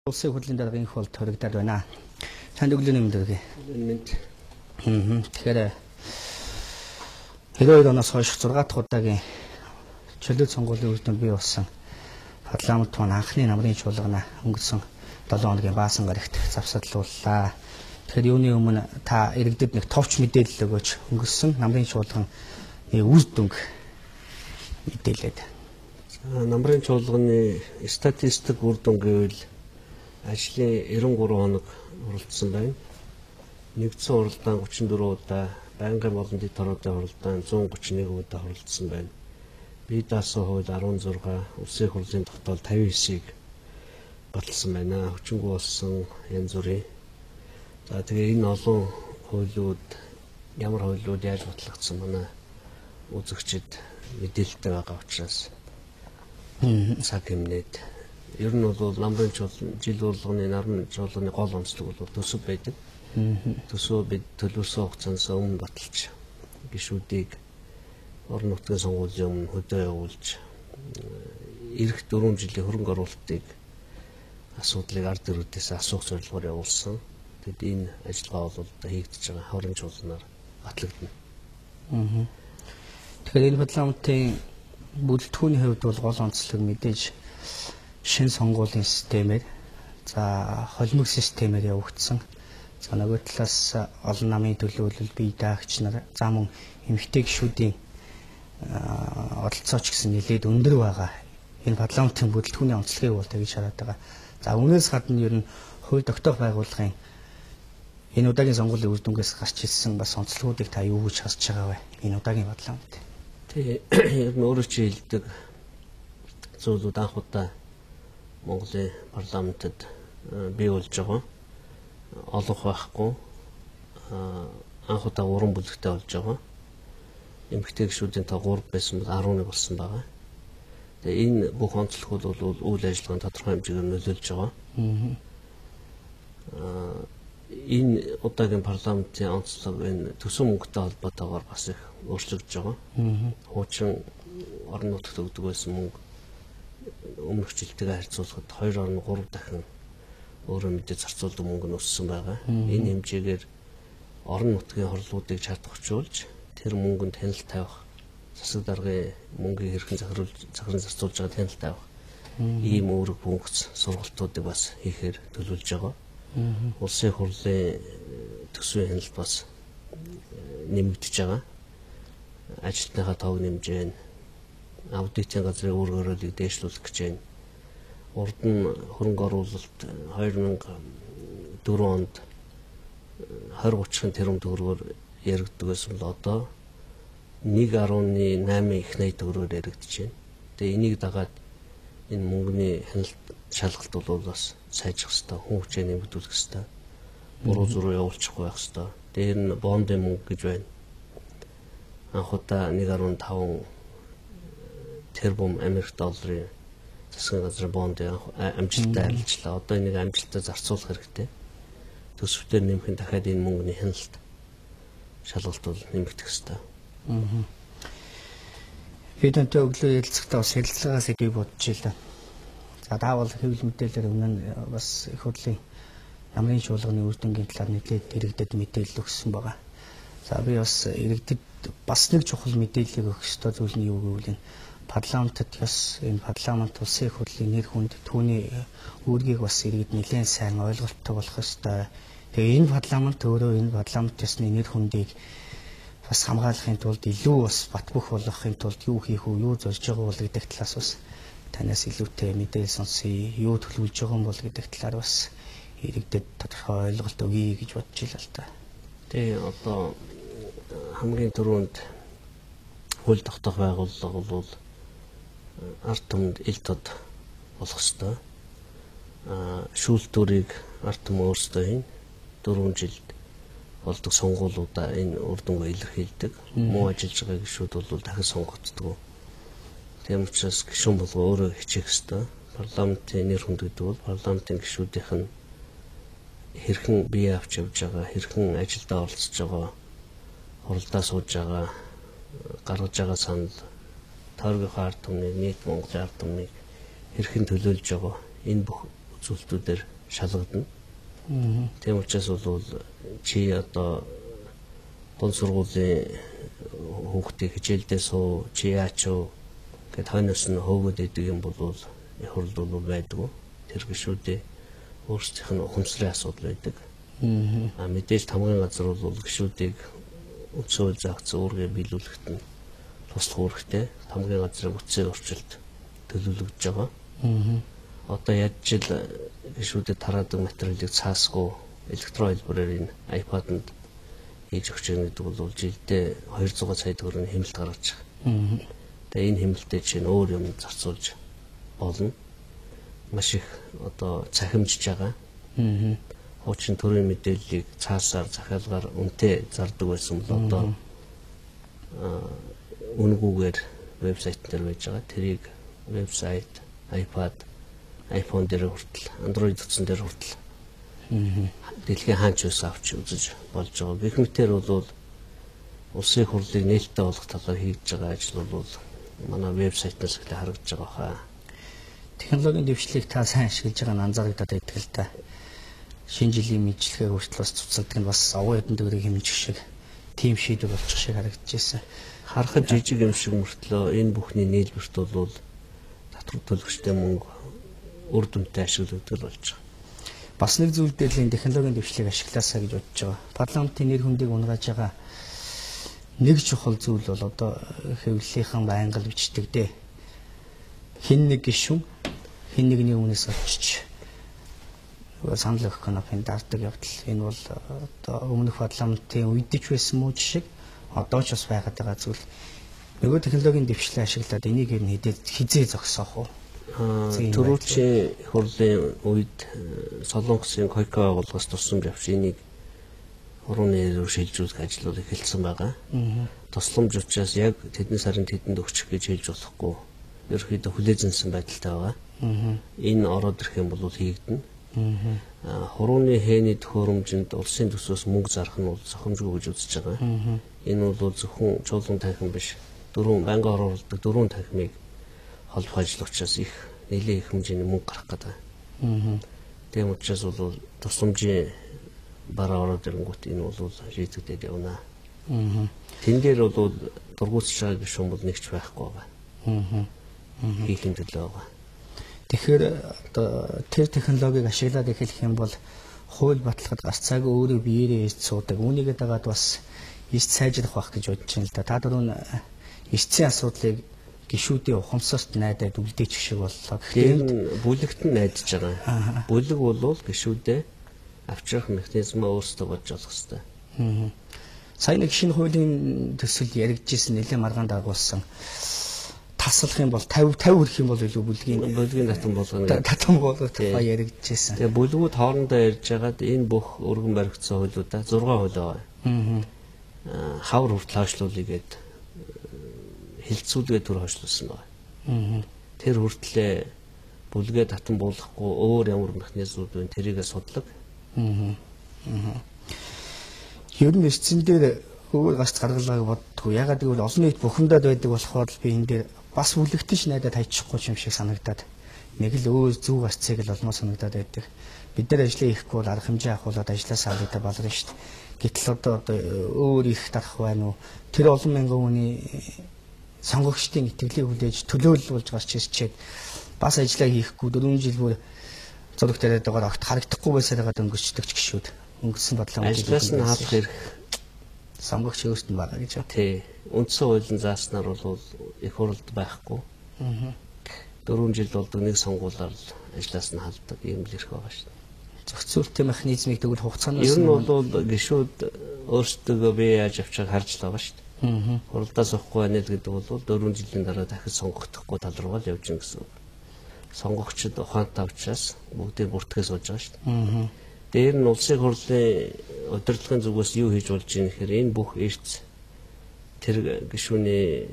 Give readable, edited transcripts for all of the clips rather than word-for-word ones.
Улсын хурлын даргын их болд хоригдаад байна. Танд өглөөний мэнд өгье. Тэгэхээр 92 оноос хойш 6 дахь удаагийн чөлөө сонгуулийн үр дүнд бий болсон парламент маань анхны намрын чуулгана өнгөрсөн 7 хоногийн баасан гарагт завсарлууллаа. Тэгэхээр юуны өмнө та иргэдэд нэг товч мэдээлэл өгөөч. Өнгөрсөн намрын чуулганы үр дүнг мэдээлээд. Намрын чуулганы статистик үр дүн гэвэл ажлын 93 хоног уралдсан байна. Нэгдсэн уралдаан 34 удаа, байнгын болон дэд хоруудын уралдаан 131 удаа уралдсан байна. Бие даасан хууль 16, улсын хурлын тогтоол 59-ийг баталсан байна. Хүчингү болсон янз бүрийн. За тэгээ энэ олон хуулиуд ямар хуулиуд яаж батлагдсан манай үзэгчид мэдээлэлтэй байгаа учраас цаг хэмнээд ер нь бол намрын чуулганы жил болгоны намрын чуулганы гол онцлог бол төсөв байдаг. Төсөө бид төлөвлөсөн хугацаанд өмнө баталж гишүүдийг орон нутгийн сонгуулийн өмнө хөдөө явуулж эх 4 жилийн хөрөнгө оруулалтыг асуудлыг ард ирүүдээс асуух зорилгоор явуулсан. Тэгэд энэ ажиллагаа бол хийгдэж байгаа хорон чуулганаар батлагдана. Тэгэхээр энэ парламентын бүлтгүүний хувьд бол гол онцлог мэдээж шинэ сонгуулийн системээр за холимог системээр явагдсан. За нөгөө талаас олон намын төлөөлөл бие даагч нар за мөн эмэгтэй гишүүдийн оролцооч гэсэн нэлээд өндөр байгаа. Энэ парламентын бүлтгүүний онцлогийг бол тэгж хараад байгаа. За үүнээс гадна ер нь хууль тогтоох байгууллагын энэ удаагийн сонгуулийн үр дүнгээс гарч ирсэн бас онцлогуудыг та юу гэж харж байгаа вэ? Энэ удаагийн парламент. Ер нь өөрөө чи хэлдэг зүйлүүд анх удаа Монголын парламентод бий болж байгаа. Олонх байхгүй. Анх удаа уран бүлэгтэй болж байгаа. Эмэгтэй гишүүдийн тоо 3 байсан бол 11 болсон байгаа. Тэгээ энэ бүх онцлогуд бол үйл ажиллагааны тодорхой хэмжээгээр нөлөөлж байгаа. Энэ удаагийн парламентын онцлог энэ төсөв мөнгөтэй холбоотойгоор бас их өөрчлөгдөж байгаа. Хуучин орон нутагт өгдөг байсан мөнгө өмнөх жилтэйгээ харьцуулахад 2.3 дахин өөрөө мэдээ зарцуулдаг мөнгө нь өссөн байгаа. Энэ хэмжээгээр орон нутгийн хорлуудыг чадварчулж тэр мөнгөнд хяналт тавих, засаг даргын мөнгийг хэрхэн захиран зарцуулж байгаа хяналт тавих ийм үүрэг функц сургалтуудыг бас хийхээр төлөвлөж байгаа. Улсын хурлын төсвийн хяналт бас нэмэгдэж байгаа. Ажилтныхаа тоог нэмжээ. Аудитын газрын үр хөрөөлийг дээшлүүлэх гэж байна. Урд нь хөрөнгө оруулалт 2004 онд 20-30 тэрбум төгрөгөөр яригддаг байсан бол одоо 1.8 их 80 төгрөгөөр яригдж байна. Тэгээ энийг дагаад энэ мөнгөний хяналт шалгалт бол бас сайжрах хэрэгтэй, хүн хүчээ нэмэгдүүлэх хэрэгтэй. Буруу зуруу явуулчихгүй байх хэрэгтэй. Дээр нь бондын мөнгө гэж байна. Анх удаа 1.5 тэрбум Америк долларын засгийн газрын бондын амжилттай арилжлаа. Одоо энийг амжилттай зарцуулах хэрэгтэй. Төсөвтөр нэмэхэд дахиад энэ мөнгөний хяналт шалгалт бол нэмэгдэх хэрэгтэй. Хэдэнтэй өглөө ярилцахдаа бас ярилцлагаа сэдвийг бодож илаа. За даавал хэвлэл мэдээлэлээр өмнө нь бас их хурлын намрын чуулганы үр дүнгийн талаар нэлээд иргэдэд мэдээлэл өгсөн байгаа. За би бас иргэдэд бас нэг чухал мэдээллийг өгөх ёстой зүйл нь юу гэвэл энэ парламентод ёс энэ парламент улсын их хурлын нэр хүнд түүний үүргийг бас иргэд нэлээд сайн ойлголттой болох ёстой. Тэгээ энэ парламент өөрөө энэ парламент ёсны нэр хүндийг бас хамгаалахын тулд илүү бас батбөх болгохын тулд юу хийх үү, юу зорж байгаа бол гэдэг талаас бас танаас илүүтэй мэдээлэл сонсъё, юу төлөвлөж байгаа юм бол гэдэг талаар бас иргэдэд тодорхой ойлголт өгье гэж бодож илаа л та. Тэгээ одоо хамгийн түрүүнд хууль тогтоох байгууллага бол ард түмэнд ил тод болох ёстой. Шүүлтүүрийг ард түмэн өөрсдөө хийн 4 жилд болдог сонгуулиудаа энэ үр дүнгээ илэрхийлдэг. Муу ажиллаж байгаа гишүүд бол дахин сонгогддог. Тийм учраас гишүүн болго өөрөө хичээх ёстой. Парламентын нэр хүнд гэдэг бол парламентын гишүүдийнх нь хэрхэн бие авч явж байгаа, хэрхэн ажилдаа оролцож байгаа, хуралдаа сууж байгаа, гаргаж байгаа санал, тойргийнхаа ард түмнийг, нийт Монголын ард түмнийг хэрхэн төлөөлж байгаа энэ бүх зүйлтүүдээр шалгадана. Тийм учраас бол чи одоо дунд сургуулийн хүүхдийг хичээлдээ суу, чи яач вэ гэд хойноос нь хөөгд идэг юм бол их хурл бол байдгүй. Тэр гишүүдээ өөрсдийнх нь ухамсарын асуудал байдаг. Мэдээж тамгын газар бол гишүүдийг өцөө заагц үүргээ биелүүлэхэд нь туслах үүрэгтэй. Тамгын газрын үтсийн орчилд төлөвлөгдөж байгаа. Одоо яаж жил гишүүдэд тараадаг материалыг цаасгүй электрон хэлбэрээр энэ iPad-д хийж өгч байгаа гэдэг бол жилдээ 200 сая төгрөгийн хэмнэлт гаргаж байгаа. Тэгээ энэ хэмнэлтэд чинь өөр юм зарцуулж болно. Маш их одоо цахимжиж байгаа. Хуучин төрийн мэдээллийг цаасаар захиалгаар үнэтэй зардаг байсан бол одоо үнгүүгээр вебсайт дээр байж байгаа. Тэрийг вебсайт, iPad, iPhone дээр хүртэл, Android утсан дээр хүртэл дэлхийн хаач байсан авч үзэж болж байгаа. Гэх мэтээр бол улсын хурлыг нээлттэй болгох талаар хийж байгаа ажил бол манай вебсайтнаас эхлээ харагдаж байгаа хаа. Технологийн дэвшлийг та сайн ашиглаж байгаа нь анзаарэгдээд байдаг л да. Шинэ жилийн мэдлэгээ хүртэл бас цуцалдаг нь бас овоо эдэн дөрөгийг хэмжих шиг тим шийдвэр болчих шиг харагдаж байсан. Харахад жижиг юм шиг мөртлөө энэ бүхний нийлбэрт бол татвар төлөгчтэй мөнгө үр дүнтэй ашиглагддаг болж байгаа. Бас нэг зүйл дээр л энэ технологийн дэвшлийг ашиглаасаа гэж бодож байгаа. Парламентын нэр хүндийг унгааж байгаа нэг чухал зүйл бол одоо хэвлэлийнхэн байнгал бичдэг дээ. Хин нэг гишүүн хин нэгний өмнөөс очиж санал өгөх конопын даардаг явдал. Энэ бол одоо өмнөх парламентын үедж байсан муу жишээ одоо ч бас байгаад байгаа зүйл. Нөгөө технологийн дэвшлээ ашиглаад энийг ер нь хизээ зогсоох уу? Төрүүчийн хурлын үед Солонгосын Койко байгууллагаас тусламж авч энийг хурууны рүү шилжүүлэх ажлууд эхэлсэн байгаа. Тусламж учраас яг тэдний сарын тэдэнд өгчих гэж хэлж болохгүй. Ерөнхийдөө хүлээзэнсэн байдалтай байгаа. Энэ ороод ирэх юм бол хийгдэнэ. Хурууны хээний төхөөрөмжөнд улсын төсвөөс мөнгө зарах нь бол зохимжгүй гэж үзэж байгаа. Энэ бол зөвхөн чуулган танхим биш. Банкны оруулдаг 4 танхимыг холбох ажил учраас их нэлээд их хэмжээний мөнгө гарах гэдэг. Тийм учраас бол тусламжийн бараа ороод ирэнгүүт энэ бол шийдэгдээд явна. Тэн дээр бол дургуутж байгаа гишүүн бол нэгч байхгүй байгаа. Хийхин төлөө байгаа. Тэгэхээр одоо тэр технологиг ашиглаад эхлэх юм бол хууль баталгад гарцааг өөрөө биеэрээ ээж суудаг. Үүнийгээ дагаад бас эс сайжрах байх гэж бодож байна л да. Та дөрөв эсцийн асуудлыг гишүүдийн ухамсарт найдаад үлдээч шиг боллоо. Тэгэхээр бүлэгт нь найдаж байгаа. Бүлэг бол гишүүдээ авчрах механизмаа өөрсдөө бодж олох хэрэгтэй. Сайн нэг шинэ хуулийн төсөл яригдчихсэн нэлээд маргаан дагуулсан. Таслах юм бол 50 хүрэх юм бол илүү бүлгийн татам болгоно. Татам болгох тухай яригдчихсэн. Тэгээ бүлгүүд хоорондоо ярьж байгаад энэ бүх өргөн баригдсан хуулиудаа 6 хууль байгаа. Хавар хүртэл хойшлуулъя гэд хилцүүлгээ төр хойшлуулсан байна. Тэр хүртлээ бүлгээ татан буулгахгүй өөр ямар механизмууд вэ? Тэрийгээ судлаг. Ер нь эцсийн дээр өөр гарч гаргалгааг боддгоо. Ягаад гэвэл олон нийт бухимдаад байдаг болохоор би энэ дээр бас үлэгтэж найдаад хайчихгүй юм шиг санагдаад нэг л өөр зүг гарцыг л олмоо санагдаад байдаг. Бид нар ажлаа хийхгүй бол арга хэмжээ авахулаад ажлаасаа авдаг болно шүү дээ. Гэтэл одоо өөр их дарах байна уу? Тэр олон мянган хүний сонгогчдын итгэлийг хүлээж төлөөлөл болж гарч ирчээд бас ажлаа хийхгүй 4 жил бүр зураг тариад байгаа огт харагдахгүй байсаар байгаа өнгөрчдөг ч гişүүд. Өнгөрсөн бодлоо ажлаас нь хаалх ирэх сонгогч өөрт нь байгаа гэж байна. Тий. Үндсэн хуулийн зааснаар бол их хурлд байхгүй. 4 жил болдог нэг сонгуулаар ажлаас нь халддаг юм л ирэх байгаа шүү дээ. Зохицуултын механизмыг тэгвэл хугацаанаас ер нь бол гишүүд өөрсдөө бие яаж авчааг харж л байгаа шүү дээ. Хурлдаас авахгүй байна л гэдэг бол 4 жилийн дараа дахиж сонгогдохгүй тал руу л явж гин гэсэн үг. Сонгогчд ухаантай учраас бүгдээ бүртгэж сууж байгаа шүү дээ. Дээр нь улсын хурлын удирдлагын зүгээс юу хийж болж байгаа нэхэр энэ бүх эрц тэр гишүүний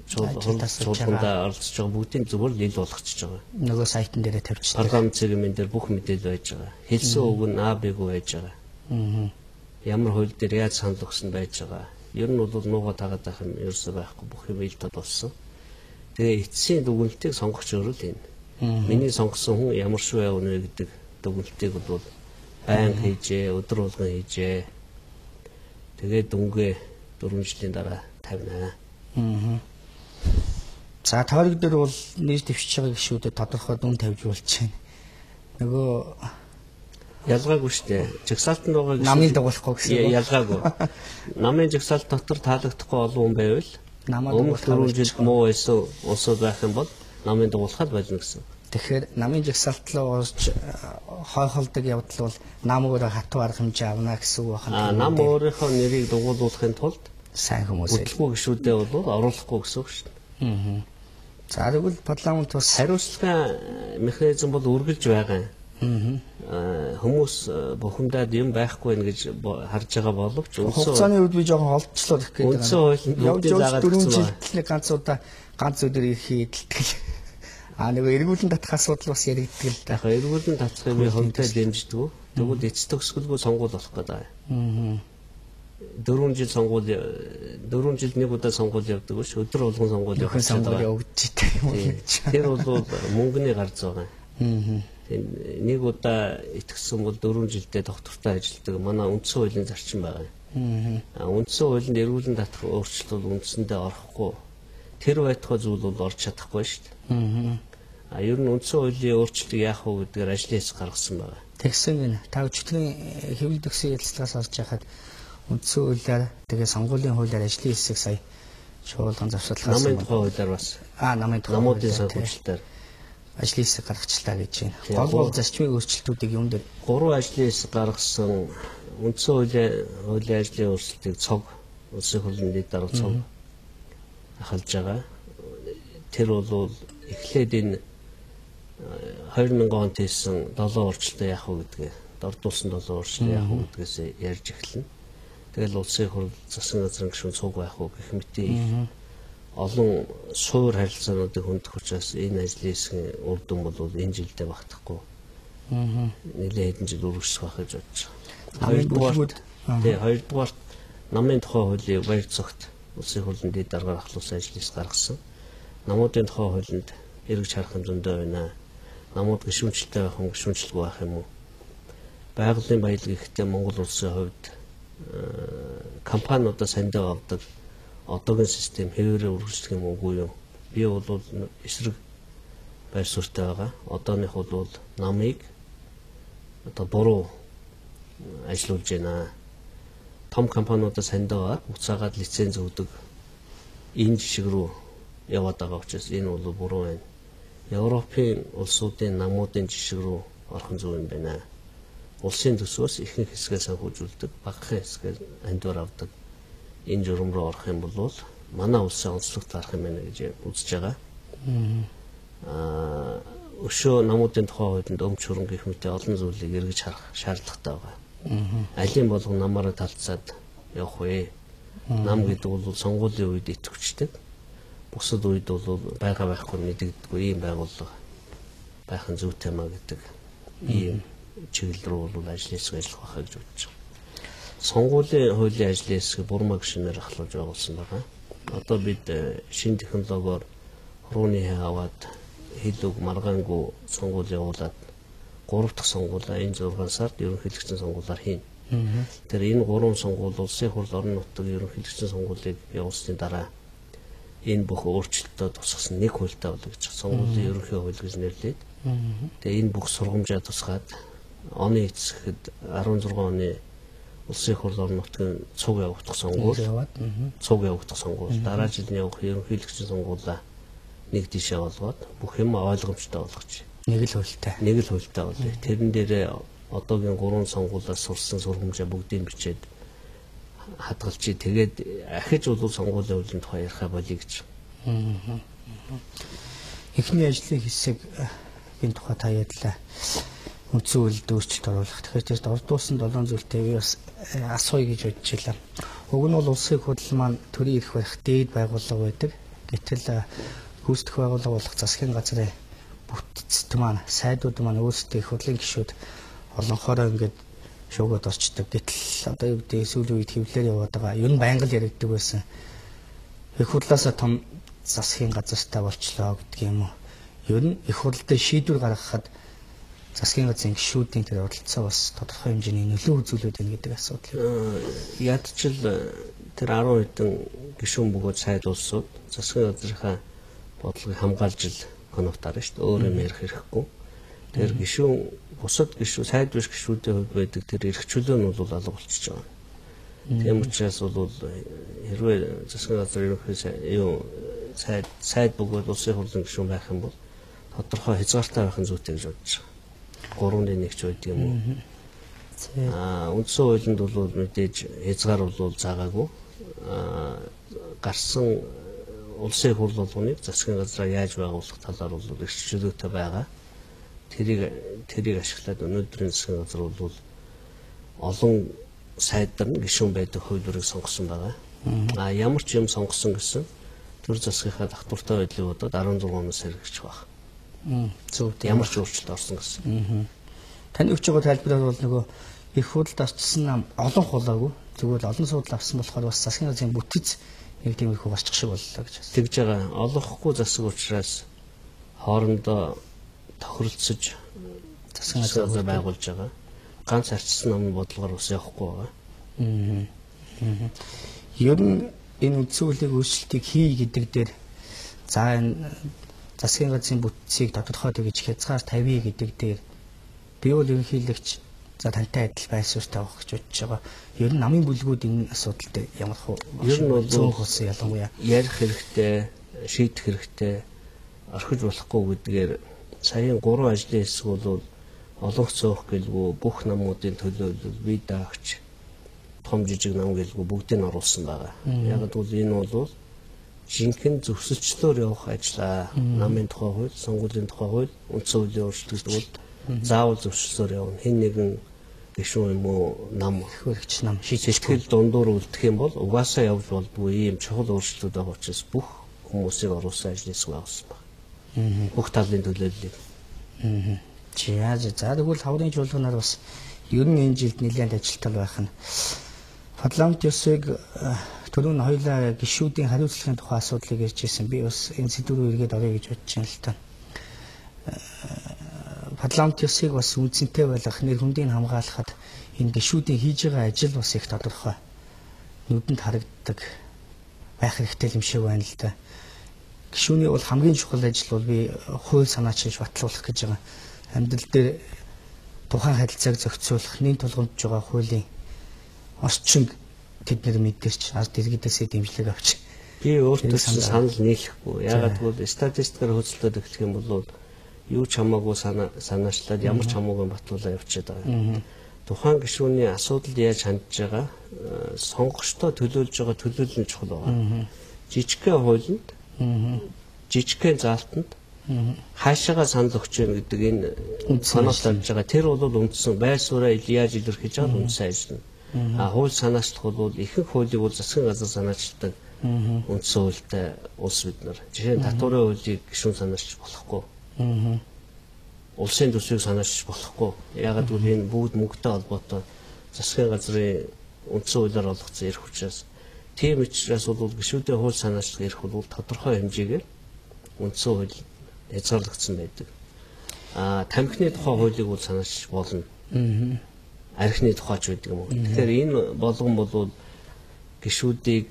чуулганда оролцож байгаа бүгдийн зүгээр л ил болгочихж байгаа. Нөгөө сайтн дээрээ тавьчихсан. Парламент цэгийн дээр бүх мэдээлэл байж байгаа. Хэлсэн үг нь АБ-г байж байгаа. Ямар хууль дээр яаж санал өгсөн байж байгаа. Ер нь бол нуугаа тагаад байх юм ерөөсөө байхгүй бүх юм ил тод болсон. Тэгээ эцсийн дүгнэлтийг сонгогч өөрөө л энэ. Миний сонгосон хүн ямар шүү яв нэ гэдэг дүгнэлтийг бол байнга хийжээ, өдөр болгон хийжээ. Тэгээд дүнгээ 4 жилийн дараа тавина. За тойрог дээр бол нийт дэвшиж байгаа гişүүдэд тодорхой дүн тавьж болж байна. Нөгөө ялгаагүй шүү дээ. Жагсаалтанд байгаа намын дугуулахгүй гэсэн. Ялгаагүй. Намын жагсаалт дотор таалагдахгүй олон хүн байвал намаа өмнөх 4 жил муу байсан улсууд байх юм бол намын дугуулахад болно гэсэн. Тэгэхээр намын жагсаалт руу орж хойхолдог явдал бол нам өөрөө хатуу арга хэмжээ авна гэсэн үг байна. Нам өөрийнхөө нэрийг дугуулуулахын тулд сайн хүмүүс хөдөлгөө гişүүдээ бол оруулахгүй гэсэн үг шүү дээ. За тэгвэл парламент бас хариуцлагын механизм бол үргэлж байгаа юм. Хүмүүс бухимдаад юм байхгүй нэ гэж харж байгаа боловч хугацааны үед би жоохон олдчлоо гэх гээд байгаа. Явж 4 жилдээ ганц өдөр ирэхий эдэлтгэл. Нэг эргүүлэн татах асуудал бас яригддаг л да. Яг эргүүлэн татахыг би хөвтэй дэмждэг. Тэгвэл эцэст төгсгөлгүй сонгуул болох гэдэг. 4 жилд нэг удаа сонгуул явдаг биш. Өдөр болгон сонгуул явах сонгуул явагдаж байгаа юм гэж. Тэр бол мөнгөний гарц байгаа. Нэг удаа итгэсэн бол 4 жилдээ доктортой ажилладаг манай үндсэн хуулийн зарчим байгаа. Үндсэн хуулинд эргүүлэн татах өөрчлөлт бол үндсэндээ орохгүй. Тэр байтугай зүйл бол орж чадахгүй шүү дээ. Ер нь үндсэн хуулийн өөрчлөлтийг яах вэ гэдгээр ажлын хэсэг гаргасан байгаа. Тэгсэн гэнэ. Та өчтөрийн хэвлэл төгсгийн ярилцлагаас орж яхад үндсэн хуулиар тэгээ сонгуулийн хуулиар ажлын хэсэг сая шуулган завсарлахаас намын тухай хуулиар бас намын тухай намуудын санхүүжилтээр ажлын хэсэг гаргачлаа гэж байна. Гол зарчмын өөрчлөлтүүдийг юм дээр 3 ажлын хэсэг гаргасан үндсэн хуулийн ажлын өөрчлөлтийг цог улсын хурлын дарга цог ахалж байгаа. Тэр бол эхлээд энэ 2000 онд хийсэн 7 өөрчлөлтөө яах вэ гэдгээ дордуулсан 7 өөрчлөлтөө яах вэ гэдгээс ярьж эхэлнэ. Тэгэл улсын хурл засгийн газрын гишүүн цуг байх уу гэх мэт олон суур харилцаануудыг хөндөх учраас энэ ажлын хэсгийн үр дүн бол энэ жилдээ багтахгүй. Нэлээд хэдэн жил үргэлжлэх байх гэж бодож байгаа. Хоёрдугаарт намын тухай хуулийг баяр цогт улсын хурлын дэд даргаар ахлуулсан ажлын хэсэг гаргасан. Намуудын тухай хуулинд эргэж харах юм зөндөө байна. Намууд гишүүнчлэлтэй байх юм, гишүүнчлэлгүй байх юм уу? Байгалийн баялаг ихтэй Монгол улсын хувьд компаниудаа сандаа авдаг одоогийн систем хэвээрээ үргэлжлэх юм уугүй юу? Би бол эсрэг байр суурьтай байгаа. Одооных бол намыг одоо буруу ажиллуулж байна. Том компаниудаа сандаа уцаагаад лиценз өгдөг энэ жишг рүү яваад байгаа учраас энэ бол буруу байна. Европын улсуудын намуудын жишг рүү орхон зөв юм байна. Улсын төсвөөс ихэнх хэсгээ санхүүжүүлдэг, багахан хэсгээ андуур авдаг. Энэ журам руу орох юм бол манай улсын онцлогт гарах юм байна гэж үзэж байгаа. Өшөө намуудын тухай хуулинд өмч хөрөнгө гэх мэт олон зүйлийг эргэж харах шаардлагатай байгаа. Алийн болгон намаараа талцаад явах вэ? Нам гэдэг бол сонгуулийн үед идэвхждэг. Бусад үед бол байгаа байхгүй мэдэгдэггүй ийм байгууллага байх нь зүйтэй маа гэдэг ийм чиглэл рүү ажлын хэсэг ажиллах байхаа гэж бодож байна. Сонгуулийн хуулийн ажлын хэсэг бурмаа гишүүнээр ахлуулж байгуулсан байгаа. Одоо бид шинэ технологиор хурууны аваад хил үг маргаангүй сонгуул явуулаад 3 дахь сонгуулаа энэ 6 сард ерөнхийлөгчийн сонгуулаар хийнэ. Тэр энэ 3 сонгуул улсын хурл орон нутгийн ерөнхийлөгчийн сонгуулийг явуулсны дараа энэ бүх өөрчлөлтөд тусгасан нэг хуультай болоо гэж сонгуулийн ерөнхий хууль гэж нэрлээд тэгээ энэ бүх сургамжаа тусгаад оны эцэхэд 16 оны улсын хурл орон нутгийн цуг явагдах сонгуул дараа жил явах ерөнхийлөгчийн сонгуулаа нэг тийшээ болгоод бүх юм ойлгомжтой болгож нэг л хуультай болъё. Тэрэн дээрээ одоогийн 3 сонгуулиас сурсан сургамжаа бүгдийг бичээд хадгалчих. Тэгээд ахиж бол сонгуулийн хуулийн тухай ярих болъё гэж. Эхний ажлын хэсгийн тухай та ярьлаа. Үндсэн хуулинд өөрчлөлт оруулах. Тэгэхээр тэр дордуулсан 7 зүйлтэй би бас асууя гэж бодож байлаа. Уг нь бол улсын хурл маань төрийн эрх барих дээд байгууллага байдаг. Гэтэл гүйцэтгэх байгууллага болох засгийн газрын бүтцэд маань сайдууд маань өөрсдөө их хурлын гишүүд олонхороо ингээд шуугад орчдөг. Гэтэл одоо юу гэдэг сүүлийн үед хэвлэлээр яваад байгаа. Юу н байнга л яригддаг байсан. Их хурлаасаа том засгийн газартай болчлоо гэдэг юм уу. ер нь их хурлдаа шийдвэр гаргахад засгийн газрын гишүүдийн тэр оролцоо бас тодорхой хэмжээний нөлөө үзүүлээд байна гэдэг асуудал. Ядчил тэр 10 хэдэн гишүүн бөгөөд сайд улсууд засгийн газрынхаа бодлогыг хамгаалж ил конвотаар шүү дээ. Өөр юм ярих хэрэггүй. Тэр гишүүн бусад гишүү сайд биш гишүүдийн хувьд байдаг тэр эрх чөлөө нь бол алга болчихж байгаа. Тийм учраас бол хэрвээ засгийн газрын ерөнхий сайд бөгөөд улсын хурлын гишүүн байх юм бол тодорхой хязгаартай байх нь зүйтэй гэж бодож байгаа. 3-1 ч байдаг юм уу? Үндсэн хуулинд бол мэдээж хязгаар бол заагаагүй. Гарсан улсын хурл болгоныг засгийн газраа яаж байгуулах талаар бол эрх чөлөөтэй байгаа. Тэрийг ашиглаад өнөөдрийн засгийн газар бол олон сайддар нь гишүүн байдаг хууль бүрийг сонгосон байгаа. Ямар ч юм сонгосон гэсэн төр засгийнхаа давтвартай байдлыг бодоод 16 оноос хэрэгжих байна. Зөв ямар ч өөрчлөлт орсон гэсэн. Таны өгч байгаа тайлбараар бол нөгөө их хурлд орчсон нам олон хулаагүй. Тэгвэл олон судал авсан болохоор бас засгийн газрын бүтэц нэг тийм их гарчих шиг боллоо гэж байна. Тэгж байгаа. Олохгүй засаг учраас хоорондоо тохиролцож засгийн газар байгуулж байгаа. Ганц арчсан намын бодлогоор ус явахгүй байгаа. Ер нь энэ үндсүүлэг өөрчлөлтийг хий гэдэг дээр за энэ засгийн газрын бүтцийг тодорхой тэгж хязгаар тавья гэдэг дээр би бол ерөнхийлөгч за тантай адил байсууртай авах гэж бодож байгаа. Ер нь намын бүлгүүд энэ асуудалд ямар хөө ер нь бол зөөх болсон ялангуяа ярих хэрэгтэй, шийдэх хэрэгтэй, орхиж болохгүй гэдгээр саяын 3 ажлын хэсэг бол олонх цөөх гэлгүй бүх намуудын төлөө бие даагч том жижиг нам гэлгүй бүгдийг нь оруулсан байгаа. Яг гэвэл энэ бол жинхэнэ зөвсөлчлөөр явах ажлаа. Намын тухай хууль, сонгуулийн тухай хууль, үндсэн хуулийн өөрчлөлт бол заавал зөвшөөрсөөр явна. Хэн нэгэн гишүүн юм уу нам хөрөгч нам шийтгэл дундуур үлдэх юм бол угаасаа явж болдгүй ийм чухал өөрчлөлтүүд байгаа учраас бүх хүмүүсийг оруулсан ажлын хэсэг байгуулсан байна. Бүх талын төлөөллийг. За тэгвэл хаврын чуулганаар бас ер нь энэ жилд нэлээд ажилтал байх нь. Парламент ёсыг түрүүн хоёулаа гишүүдийн хариуцлагын тухай асуудлыг ярьж ирсэн. Би бас энэ сэдв рүү эргээд орё гэж бодож байна л та. Парламент ёсыг бас үнцэнтэй байлгах, нэр хүндийг хамгаалахад энэ гишүүдийн хийж байгаа ажил бас их тодорхой нүдэнд харагддаг байх хэрэгтэй юм шиг байна л да. Гишүүний бол хамгийн чухал ажил бол би хууль санаачилж батлуулах гэж байгаа. Амьдрал дээр тухайн харилцааг зохицуулах, нийт тулгамдж байгаа хуулийн орчинг тэд нар мэдэрч ард иргэдээсээ дэмжлэг авч. Би өөртөө санал нийлэхгүй. Яагаад гэвэл статистикээр хөөцөлтөд эхлэх юм бол юу ч хамаагүй санаачлаад ямар ч хамаагүй батлуулаа явчихад байгаа. Тухайн гишүүний асуудал яаж хандж байгаа, сонгогчдоо төлөөлж байгаа төлөөлөл нь чухал байгаа. Жижигхэн хуулинд, жижигхэн заалтанд хаашаага санал өгч яах гэдэг энэ санаалж байгаа. Тэр бол үндсэн байр сууриа яаж илэрхийлж байгаа үндсэн ажил нь. Хууль санаачлах бол ихэнх хуулийг бол засгийн газар санаачилдаг үндсэн хуультай улс бид нар. Жишээ нь татварын хуулийг гишүүн санаачилж болохгүй. Улсын төсвийг санаачилж болохгүй. Ягаад гэвэл энэ бүгд мөнгөтэй холбоотой засгийн газрын үндсэн хуулиар олгоцсон эрх учраас тийм учраас бол гишүүдийн хууль санаачлах эрх бол тодорхой хэмжээгээр үндсэн хууль хязгаарлагдсан байдаг. Тамхины тухай хуулийг бол санаачилж болно. Архины тухайч байдаг юм уу. Тэгэхээр энэ болгон бол гишүүдийг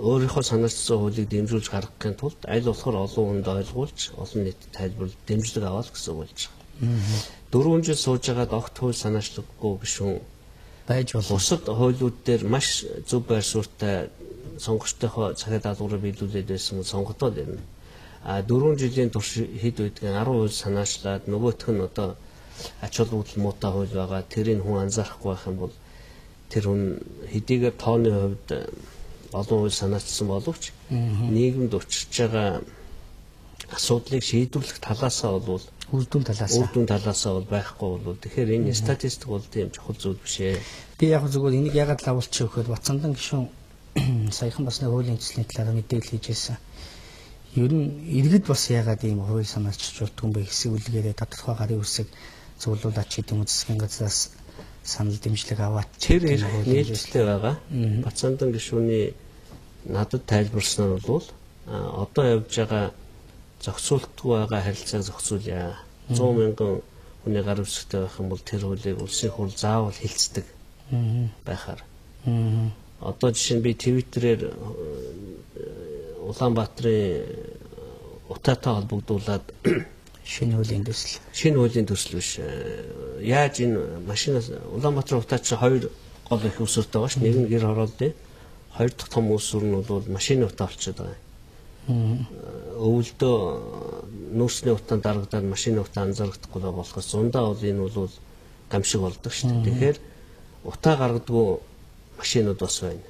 өөрийнхөө санаачилсан хуулийг дэмжүүлж гаргахын тулд аль болохоор олон хүнд ойлгуулж, олон нийтэд тайлбарлаж дэмжлэг аваад гэсэн болж байгаа. 4 жил сууж байгаад огт хууль санаачлаггүй гишүүн байж болох. Бусад хуулиуд дээр маш зөв байр суурьтай сонгогчдынхоо цагаа даалгаврыг биелүүлээд байсан сонгогдоод байна. 4 жилийн турш хэд байдгийг 10 хууль санаачлаад нөгөөх нь одоо ач холбогдол муутай хууль байгаа. Тэрийг хүн анзаарахгүй байх юм бол тэр хүн хэдийгээр тооны хувьд олон хууль санаачсан боловч нийгэмд учирч байгаа асуудлыг шийдвэрлэх талаасаа бол үр дүн талаасаа бол байхгүй бол тэгэхээр энэ статистик бол тийм чухал зүйл биш ээ. Би яг зөвхөн энийг ягаад лавуулчих вэ гэхээр Бацандан гишүүн саяхан бас нэг хуулийн төслийн талаар мэдээлэл хийжсэн. Ер нь иргэд бас ягаад ийм хууль санаачилж болтгүй юм бэ хэсэг үлгээрээ тодорхой гарын үсэг зөвлүүлаач гэдэг юм засгийн газраас санал дэмжлэг аваад тэр нээлттэй байгаа. Бацандан гишүүний надад тайлбарснаар бол одоо явж байгаа зохицуултгүй байгаа харилцааг зохицуулъя. 100 мянган хүний гар үсгтэй байх юм бол тэр хуулийг улсын хурл заавал хилцдэг байхаар. Одоо жишээ нь би Твиттерээр Улаанбаатарын утаатай холбогдуулаад шинэ хуулийн төсөл. Шинэ хуулийн төсөл биш. Яаж энэ машинаас Улаанбаатар утаа чинь хоёр гол их усуртай байгаа ш. Нэг нь гэр хорооллын, хоёр дахь том усур нь бол машины утаа болчиход байгаа. Өвөлдөө нүүрсний утаанд дарагдаад машины утаа анзаардахгүй болохоос зундаа бол энэ бол гамшиг болдог ш. Тэгэхээр утаа гаргадгүй машинууд бас байна.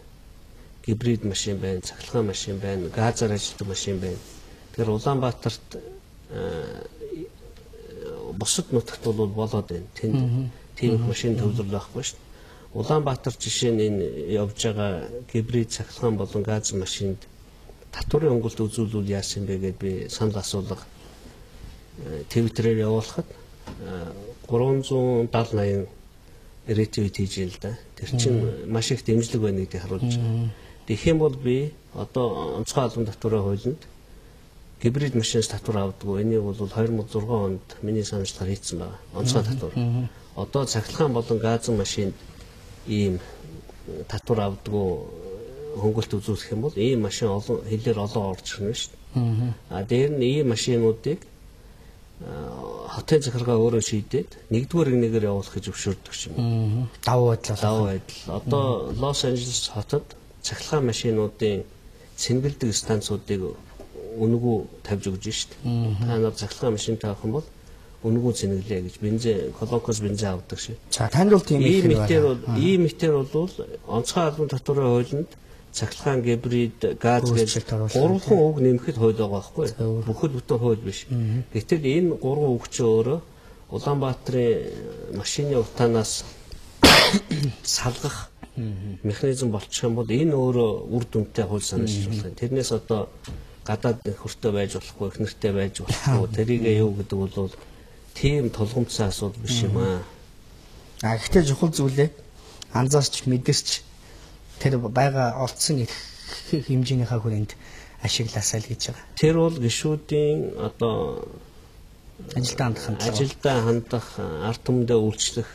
Гибрид машин байна, цахилгаан машин байна, газаар ажилладаг машин байна. Тэгэхээр Улаанбаатарт бусад нутагт бол болоод байна. Тэнд тийм машин төвлөрөл байхгүй шүү дээ. Улаанбаатар жишээ нь энэ явж байгаа гибрид цахилгаан болон газ машинд татварын хөнгөлт үзүүлвэл яасан бэ гэдээ би санал асуулга Твиттерээр явуулахад 370-80 ретвит хийж ил да. Тэр чинь маш их дэмжлэг байна гэдгийг харуулж байгаа. Тэгэх юм бол би одоо онцгой албан татварын хуулинд гибрид машинаас татвар авдаггүй. Энийг бол 2006 онд миний саналчлаар хийсэн байна. Онцгой татвар. Одоо цахилгаан болон газын машинд ийм татвар авдаггүй хөнгөлт үзүүлэх юм бол ийм машин хэлээр олон орж ирнэ шүү дээ. А дээр нь ийм машинуудыг хотын захиргаа өөрөө шийдээд нэгдүгээр нэгээр явуулах гэж зөвшөөрдөг юм. Давуу байдал. Одоо Лос Анжелес хотод цахилгаан машинуудын цэнгэлдэг станцуудыг үнэгүй тавьж өгж шүү дээ. Та нар цахилгаан машин таах юм бол үнэгүй цэнгэлээ гэж бензин колонкос бензин авдаг шүү. За танд бол тийм ийм мэтэр бол онцгой албан татварын хуулинд цахилгаан гибрид газ гэж 3 үг нэмэхэд хууль байгаа байхгүй. Бүхэл бүтэн хууль биш. Гэтэл энэ 3 үг ч өөрөө Улаанбаатарын машины утаанаас салгах механизм болчих юм бол энэ өөрөө үр дүнтэй хууль санаа шийдвэрлэх юм. Тэрнээс одоо гадаад нөхөртэй байж болохгүй, их нэртэй байж болохгүй. Тэрийгээ юу гэдэг бол тийм толгомцсон асуудал биш юм аа. Гэхдээ чухал зүйлээ анзаарч мэдэрч тэр байгаа олдсон хэмжээнийхээ хүрээнд ашигласаа л гэж байгаа. Тэр бол гишүүдийн одоо ажилдаа хандах, ард түмэндээ үйлчлэх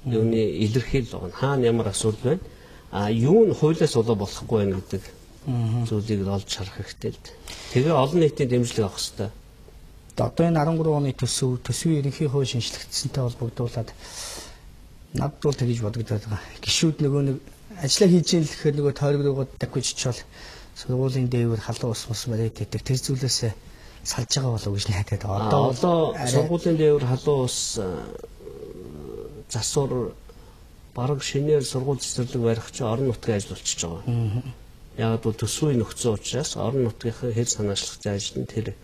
юуны илэрхийлэл байна. Хаана ямар асуудал байна? Юу нь хуулиас болоо болохгүй байна гэдэг зүйлийг олж харах хэрэгтэй л дээ. Тэгээ олон нийтийн дэмжлэг авах хэрэгтэй. Одоо энэ 13 оны төсвийн ерөнхий хууль шинжлэхдсэнтэй холбогдуулаад надад бол тэгж бодогдоод байгаа. Гишүүд нөгөө нэг ажиллаа хийж ийн л гэхээр нөгөө тойрогдоод давхиж чичвэл сургуулийн дээвэр халуун ус барайд гэдэг тэр зүйлээс салж байгаа болов гэж найдаад байгаа. Одоо сургуулийн дээвэр халуун ус засвар бараг шинээр сургууль цэцэрлэг барих чинь орон нутгийн ажил болчихж байгаа. Яг бол төсвийн нөхцөл учраас орон нутгийнхаа хэр санаачлах ажил нь тэр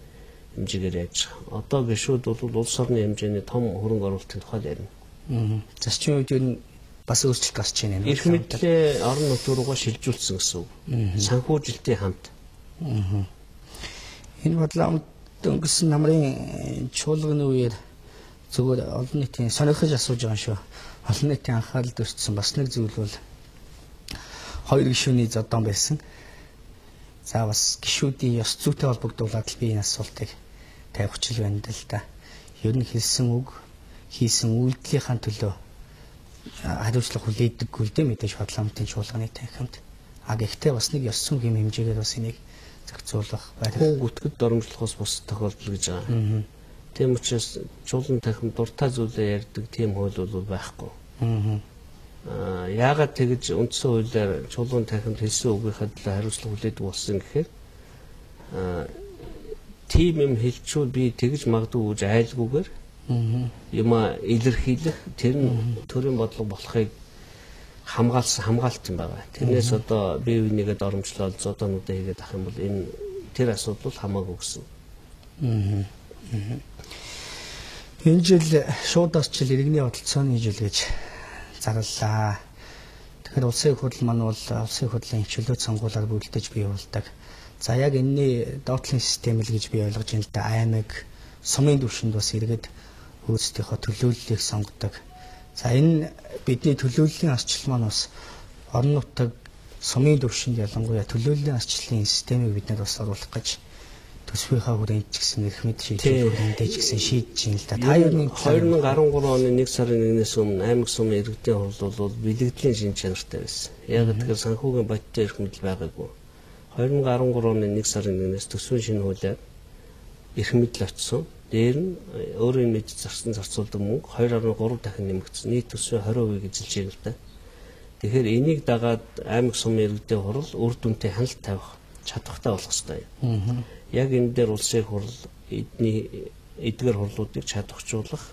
хэмжээгээр яаж байгаа. Одоо гишүүд бол улс орны хэмжээний том хөрөнгө оруулалтын тухай ярина. Засчийн үед нь бас өөрчлөлт гарч байна. Эрх мэдлээ орон нутг руугаа шилжүүлсэн гэсэн үг. Санхүүжилтийн хамт. Энэ бодлоо өнгөрсөн намрын чуулганы үеэр зөвхөн олон нийтийн сонирхож асууж байгаа шүү. Олон нийтийн анхаарал төрсөн бас нэг зүйл бол хоёр гишүүний зодон байсан. За бас гишүүдийн ёс зүйтэй холбогдуулаад би энэ асуултыг тавих хичээл байна л да. Ер нь хэлсэн үг, хийсэн үйлдэлийнхаа төлөө хариуцлага хүлээдэггүй л дээ мэдээж парламентын чуулганы танхимд. Гэхдээ бас нэг ёс зүйн хэмжээгээр бас энийг зохицуулах барих гүтгэд доромжлохоос бус тохиолдол гэж байгаа. Тийм учраас чуулганы танхимд дуртай зүйлээ ярьдаг тийм хууль бол байхгүй. Яагаад тэгж үндсэн хуулиар чуулганы танхимд хэлсэн үгийнхаа төлөө хариуцлага хүлээдэг болсон гэхээр тийм юм хэлчихвэл би тэгж магадгүй гэж айлгүйгээр юма илэрхийлэх тэр нь төрийн бодлого болохыг хамгаалт юм байна. Тэрнээс одоо бие бинийгээ доромжлол зодоонуудаа хийгээд ах юм бол энэ тэр асуудал хамаагүй гэсэн. Энэ жил шууд орчил иргэний бодолцооны жил гэж зарлаа. Тэгэхээр улсын их хурл маань бол улсын их хурлын чөлөө сонгуулиар бүрдэж бий болдог. За яг энэний доотлын систем л гэж би ойлгож байна л да. аймаг сумын түвшинд бас иргэд өөрсдийнхөө төлөөллийг сонгодог. За энэ бидний төлөөллийн арчлал маань бас орон нутаг сумын түвшинд ялангуяа төлөөллийн арчлалын системийг бид нар бас оруулах гэж төсвийнхаа хүрээнд ч гэсэн эрх мэд шийдвэр хүрээндээ ч гэсэн шийдэж ин л да. Та юу нэг 2013 оны 1 сарын 1-ээс өмнө аймаг сумын иргэдийн хурал бол бэлэгдлийн шин чанартай байсан. Яг тэгэхээр санхүүгийн бодиттой эрх мэдэл байгаагүй. 2013 оны 1 сарын 1-ээс төсвийн шинэ хуулиар эрх мэдэл очсон. Дээр нь өөрийн мэдж зарцуулдаг мөнгө 2.3 дахин нэмэгдсэн. Нийт төсвийн 20% эзэлж байгаа л да. Тэгэхээр энийг дагаад аймаг сумын иргэдийн хурал үр дүнтэй хяналт тавих чадвартай болох ёстой. Яг энэ дээр улсын хурал эдгээр хурлуудыг чадварчуулах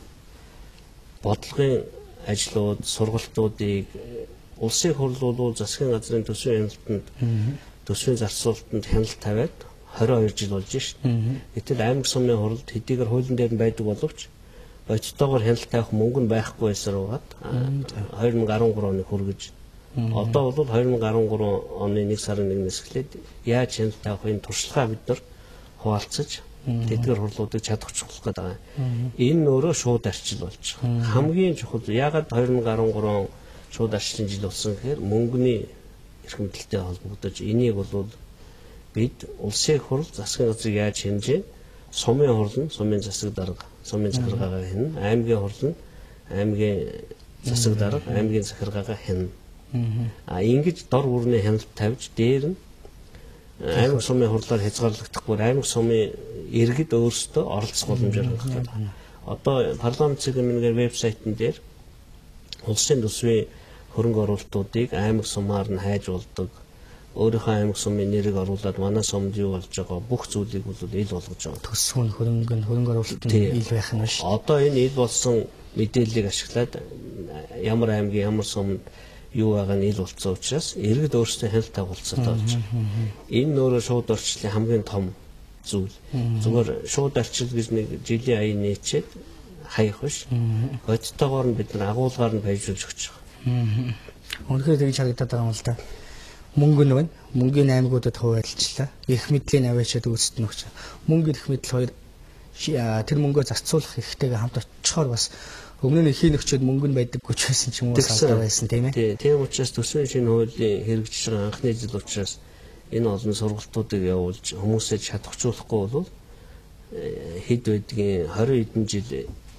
бодлогын ажлууд, сургалтуудыг улсын хурал бол засгийн газрын төсвийн хяналтанд төсвийн зарцуулалтанд хяналт тавиад 22 жил болж шин. Гэтэл аймаг сумын хуралд хэдийгээр хуулийн дээр нь байдаг боловч бодиттойгоор хяналт тавих мөнгө нь байхгүй байсараад 2013 оны хүргэж одоо бол 2013 оны 1 сарын 1-ээс эхлээд яаж хяналт тавихын туршлагаа бид нар хуваалцаж тэдгээр хурлуудыг чадварчлах гэдэг байгаа. Энэ өөрөө шууд арчил болж байгаа. Хамгийн чухал ягаад 2013 шууд арчлын жил болсон гэхээр мөнгөний эрх мэдэлтэй холбогдож энийг бол бид улсын хурал засгийн газрыг яаж хянаж, сумын хурал нь сумын засаг дарга, сумын захиргаагаа хянана, аймгийн хурал нь аймгийн засаг дарга, аймгийн захиргаагаа хянана. Ингэж дор бүрний хяналт тавьж дээр нь аймаг сумын хурлаар хязгаарлагдахгүй аймаг сумын иргэд өөрсдөө оролцох боломжоор хангах гэдэг. Одоо парламент цэгийн вебсайтн дээр улсын төсвийн хөрөнгө оруулалтуудыг аймаг сумаар нь хайж болдог. Өөрийнхөө аймаг сумын нэрийг оруулаад манай сумд юу болж байгаа бүх зүйлийг бол ил болгож байгаа. Төсвийн хөрөнгө оруулалт нь ил байх нь биш. Одоо энэ ил болсон мэдээллийг ашиглаад ямар аймгийн ямар сумд юу байгаа нь ил болцсон учраас иргэд өөрсдөө хяналт тавуулцаатай болж байгаа. Энэ өөрөө шууд орчлын хамгийн том зүйл. Зүгээр шууд арчил гэж нэг жилийн аян нээчээд хаях биш. Бодиттойгоор нь бид нар агуулгаар нь байжуулж өгч байгаа. Үнэхээр тэгж харагдаад байгаа юм л да. Мөнгө нь байна. Мөнгөний аймагуудад хуваалцлаа. Эрх мэдлийн аваачаад үүсдэн өгч. Мөнгө эрх мэдэл хоёр тэр мөнгөө зарцуулах хэрэгтэйгээ хамт очихоор бас өмнө нь хийн өгчөөд мөнгө нь байдаггүй ч байсан ч юм уу салдаа байсан тийм ээ. Тийм учраас төсвийн шинэ хуулийн хэрэгжиж байгаа анхны жил учраас энэ олон сургалтуудыг явуулж хүмүүсээ чадварчуулахгүй бол хэд байдгийн 20 хэдэн жил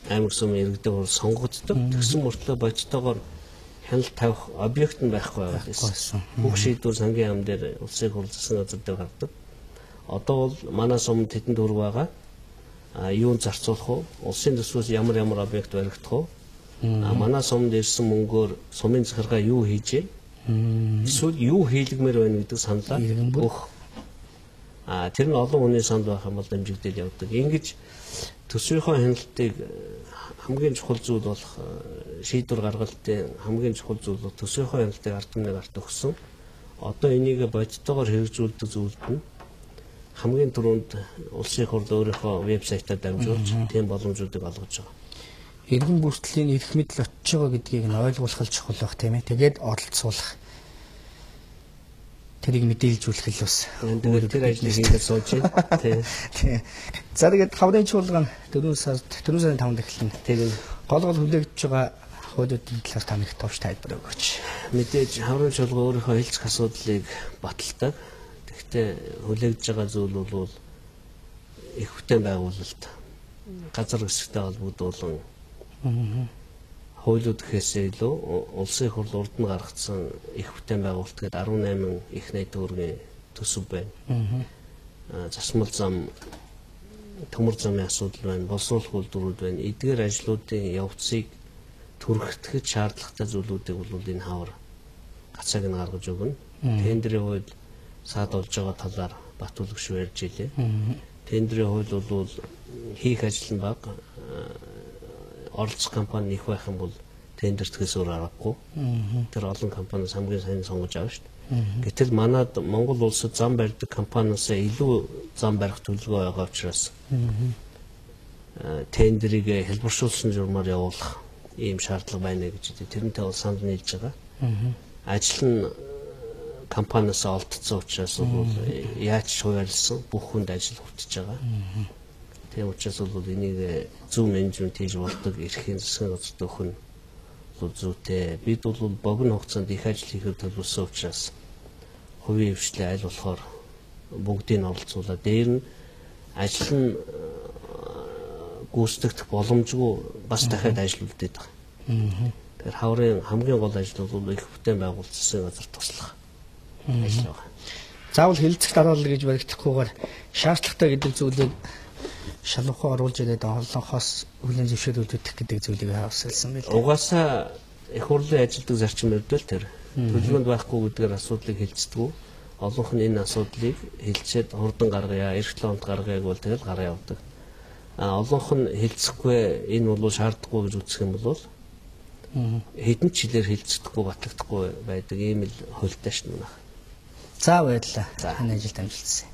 аймаг сумын иргэдэг хурал сонгогддог. Тэгсэн мөртлөө бодиттойгоор хяналт тавих объект нь байхгүй байсан. Бүх шийдвэр сангийн яам дээр улсын хурал засгийн газар дээр гардаг. Одоо бол манай сумд хэдэн төгрөг байгаа. Юунд зарцуулах вэ? Улсын төсвөөс ямар объект баригдах вэ? Манай сумд ирсэн мөнгөөр сумын захиргаа юу хийжээ? Эсвэл юу хийлгмээр байна гэдэг саналаа өгөх. Тэр нь олон хүний санд байх юм бол дамжигдэл явдаг. Ингэж төсвийнхөө хяналтыг хамгийн чухал зүйл болох шийдвэр гаргалтын хамгийн чухал зүйл бол төсвийнхөө хяналтыг ард түмнийг арт өгсөн. Одоо энийг бодиттойгоор хэрэгжүүлдэг зүйлд нь хамгийн түрүүнд улсын хурл өөрийнхөө вебсайтаар дамжуулж тийм боломжуудыг олгож байгаа. Иргэн бүртгэлийн эрх мэдэл очиж байгаа гэдгийг нь ойлгуулах чухал байх тийм ээ. Тэгээд оролцуулах. Тэрийг мэдээлжүүлэх л бас. Тэгээд тэр ажлыг хийгээд сууж байна. Тийм. За тэгээд хаврын чуулган 4 сарын 5-нд эхэлнэ. Тэгээд гол хүлээгдэж байгаа хуулиудын талаар та нэг товч тайлбар өгөөч. Мэдээж хаврын чуулган өөрийнхөө хэлцэх асуудлыг баталдаг. Гэхдээ хүлээгдэж байгаа зүйл бол их бүтээн байгуулалт газар хэсэгтэй холбогдуулан хуулиуд гэхээсээ илүү улсын хурл урд нь гаргацсан их бүтээн байгуулалт гэдэг 18 их найт төгрөгийн төсөв байна. Засмал зам, төмөр замын асуудал байна, боловсруулах үйлдвэрүүд байна. Эдгээр ажлуудын явцыг түргэтгэж шаардлагатай зүйлүүдийг бол энэ хавар гацааг нь гаргаж өгнө. Тендерийн хууль саад болж байгаа талаар Батүлэг шүү ярьж илээ. Тендерийн хууль бол хийх ажил нь бага. Оролцох компани их байх юм бол тендертгээс өөр аргагүй. Тэр олон компаниас хамгийн сайн сонгож авна шүү дээ. Гэтэл манад Монгол улсад зам барьдаг компаниас илүү зам барих төлөвлөгөө байгаа учраас тендерийг хэлбэршүүлсэн журмаар явуулах ийм шаардлага байна гэж тэрнтэй бол санал нийлж байгаа. Ажил нь компаниас олдсон учраас бол яаж хуваарлсан бүх хүнд ажил хүртэж байгаа. Тийм учраас бол энийг зөв менежмент хийж болдог эрхийн засгийн газарт өгөх нь зүйтэй. Бид бол богино хугацаанд их ажил хийхэд төлөвлөсөн учраас хувийн хвшлээ аль болохоор бүгдийг нь оролцуулаад дээр нь ажил нь гүйцэтгэх боломжгүй бас дахиад ажил үлдээд байгаа. Тэгэхээр хаврын хамгийн гол ажил бол их бүтээн байгуулалт засгийн газар туслах ажил байна. Заавал хэлэлцэх дараалал гэж баригдахгүйгээр шаардлагатай гэдэг зүйлийг шалгахаа оруулж ирээд олонхоос хүлээн зөвшөөрүүлэх гэдэг зүйлийг хаалсан байл. Угаасаа их хурлын ажилтг зарчим өрдөл тэр төлөвлөгөөнд байхгүй гэдгээр асуудлыг хэлцдэг. Олонх нь энэ асуудлыг хэлцээд хурдан гаргая, эх 7 хоног гаргаяг бол тэгэл гараа явдаг. Олонх нь хэлцэхгүй энэ бол шаардахгүй гэж үзэх юм бол хэдэн ч жилээр хэлцэхгүй батлагдахгүй байдаг ийм л хуультай шнэ. За баярлалаа. Таны ажилд амжилт хүсье.